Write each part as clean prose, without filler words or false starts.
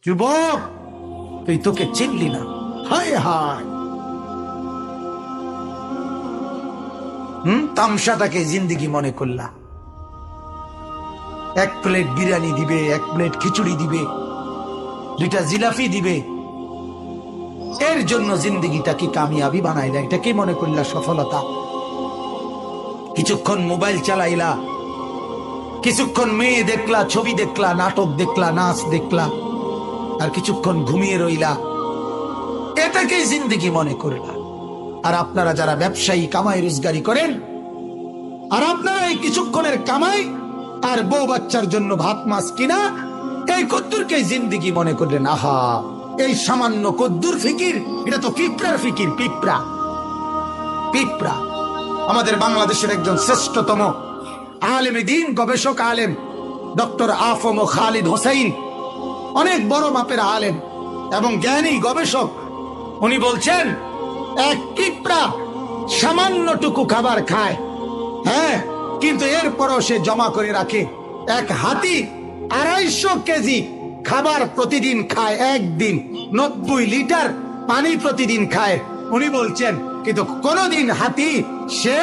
যুবক তুই তোকে চিনলি না, হায় হায়। তামসাটাকে জিন্দিগি মনে করলা। এক প্লেট বিরিয়ানি দিবে, এক প্লেট খিচুড়ি দিবে, 2টা জিলাপি দিবে, এর জন্য জিন্দিগিটাকে কামিয়াবি বানাইলা। এটাকে মনে করলা সফলতা। কিছুক্ষণ মোবাইল চালাইলা, কিছুক্ষণ মেয়ে দেখলা, ছবি দেখলা, নাটক দেখলা, নাচ দেখলা, আর কিছুক্ষণ ঘুমিয়ে রইলা, এটাকেই জিন্দিগি মনে করলা। আর আপনারা যারা ব্যবসায়ী কামাই রোজগারি করেন, আর আপনারা এই কিছুক্ষণের কামাই আর বউ বাচ্চার জন্য ভাত মাছ কিনা, এই কদ্দুরকে জিন্দিগি মনে করলেন। আহা, এই সামান্য কদ্দুর ফিকির, এটা তো পিঁপড়ার ফিকির। পিঁপড়া পিঁপড়া। আমাদের বাংলাদেশের একজন শ্রেষ্ঠতম আলেম দ্বীন, গবেষক আলেম ডক্টর আফম খালিদ হোসাইন, অনেক বড় মাপের আলেম এবং জ্ঞানী গবেষক। উনি বলছেন, এক পিঁপড়া সামান্যটুকু খাবার খায়, হ্যাঁ, কিন্তু এরপরও সে জমা করে রাখে। এক হাতি 250 কেজি খাবার প্রতিদিন খায়, একদিন 90 লিটার পানি প্রতিদিন খায়। উনি বলছেন, কিন্তু কোনদিন হাতি সে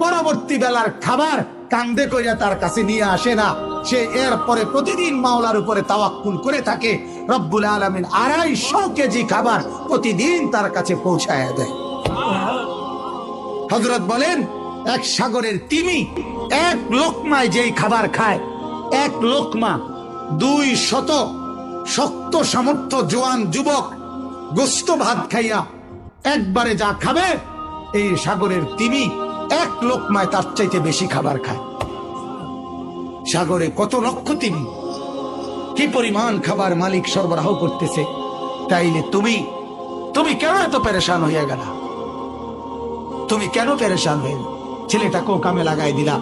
পরবর্তী বেলার খাবার কান্দে কইরা তার কাছে নিয়ে আসে না। সে এরপরে প্রতিদিন মাওলার উপরে তাওয়াক্কুল করে থাকে। রব্বুল আলামিন 250 কেজি খাবার প্রতিদিন তার কাছে পৌঁছায় দেয়। হযরত বলেন, এক সাগরের তিমি এক লোকমায় যেই খাবার খায়, এক লোকমা 200 শক্ত সামর্থ্য জোয়ান যুবক গোস্ত ভাত খাইয়া একবারে যা খাবে, এই সাগরের তিমি এক লোকমায় তার চাইতে বেশি খাবার খায়। সাগরে কত লক্ষ তিমি, কি পরিমাণ খাবার মালিক সরবরাহ করতেছে। তাইলে তুমি কেন এত পেরেশান হইয়া গেলা? তুমি কেন পেরেশান হয়ে? ছেলেটাকেও কামে লাগাই দিলা,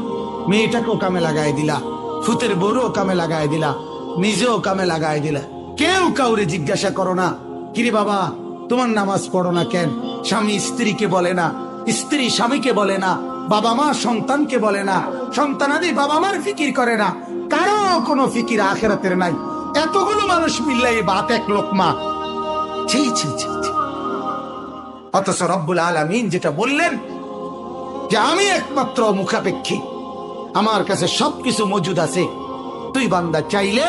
মেয়েটাকেও কামে লাগাই দিলা, ফুতের বউও কামে লাগাই দিলা, নিজেও কামে লাগাই দিলা। কেউ কাউরে জিজ্ঞাসা করো না, কিরে বাবা তোমার নামাজ পড়ো না কেন? স্বামী স্ত্রীকে বলে না, স্ত্রী স্বামীকে বলে না, বাবা মা সন্তানকে বলে না, সন্তানাদি বাবা মার ফিকির করে না, কারো কোনো ফিকির আখিরাতের নাই। এতগুলো মানুষ মিললাই বাত এক লোকমা। ছি ছি ছি ছি। অথচ রব্বুল আলামিন যেটা বললেন যে আমি একমাত্র মুখাপেক্ষী, আমার কাছে সবকিছু মজুদ আছে। তুই বান্দা চাইলে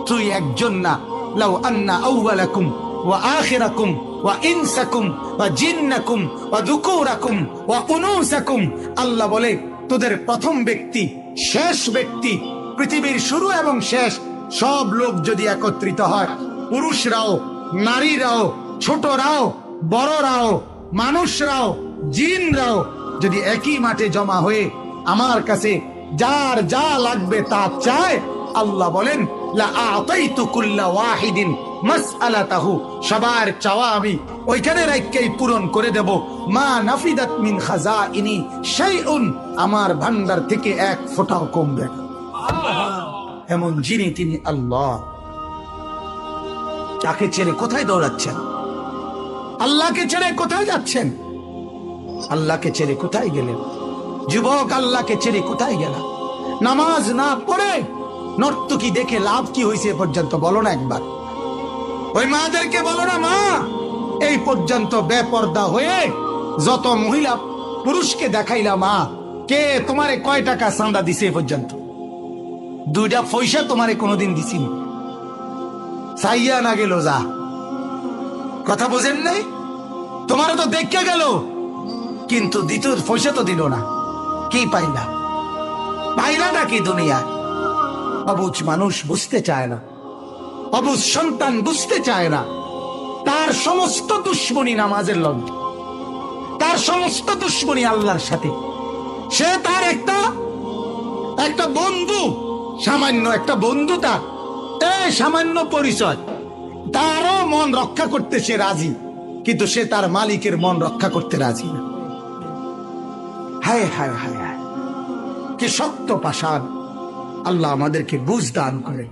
তুই একজন না, লাউ আন্না আউওয়ালাকুম ওয়া আখিরাকুম ওয়া ইনসাকুম ওয়া জিন্নাকুম ওয়া যুকুরাকুম ওয়া উনুসাকুম, আল্লাহ বলে তোদের প্রথম ব্যক্তি, শেষ ব্যক্তি, পৃথিবীর শুরু এবং শেষ সব লোক যদি একত্রিত হয়, পুরুষরাও, নারীরাও, ছোটরাও, বড়রাও, মানুষরাও, জিনরাও যদি একই মাঠে জমা হয়ে আমার কাছে যার যা লাগবে তা চায়, আল্লাহ বলেন লা আতাইতু কুল্লা ওয়াহিদিন মাসআলাতাহু, সবার চাওয়া আমি ওইখানে রাখকেই পূরণ করে দেব। মা নাফিদাত মিন খাজাইনি শাইউন, আমার ভান্ডার থেকে এক ফোঁটাও কমবে না। এমন যিনি তিনি আল্লাহ। যাকে ছেড়ে কোথায় দৌড়াচ্ছেন? আল্লাহকে ছেড়ে কোথায় যাচ্ছেন? আল্লাহকে ছেড়ে কোথায় গেলেন? যুবক, আল্লাহকে ছেড়ে কোথায় গেল? নামাজ না পড়ে নর্তকী দেখে লাভ কি হয়েছে পর্যন্ত বলো না একবার। ওই মাদেরকে বলো না, মা এই পর্যন্ত বেপর্দা হয়ে যত মহিলা পুরুষকে দেখাইলা, মা কে তোমারে কয় টাকা চাঁদা দিছে এ পর্যন্ত? 2টা পয়সা তোমারে কোনোদিন দিছিনি? চাইয়া না গেল যা। কথা বোঝেন নাই? তোমারও তো দেখে গেল, কিন্তু দ্বিতীয় পয়সা তো দিল না। কি পাইলা? পাইলাটা কি দুনিয়া? অবুঝ মানুষ বুঝতে চায় না, অবুঝ সন্তান বুঝতে চায় না। তার সমস্ত দুশ্মনী নামাজের লগ্নে, তার সমস্ত দুশ্মনী আল্লাহর সাথে। সে তার একটা বন্ধু, সামান্য একটা বন্ধু, তার এই সামান্য পরিচয়, তারও মন রক্ষা করতে সে রাজি, কিন্তু সে তার মালিকের মন রক্ষা করতে রাজি না। হায় হায় হায় হায়, কি শক্ত পাষাণ! আল্লাহ আমাদেরকে বুঝ দান করে।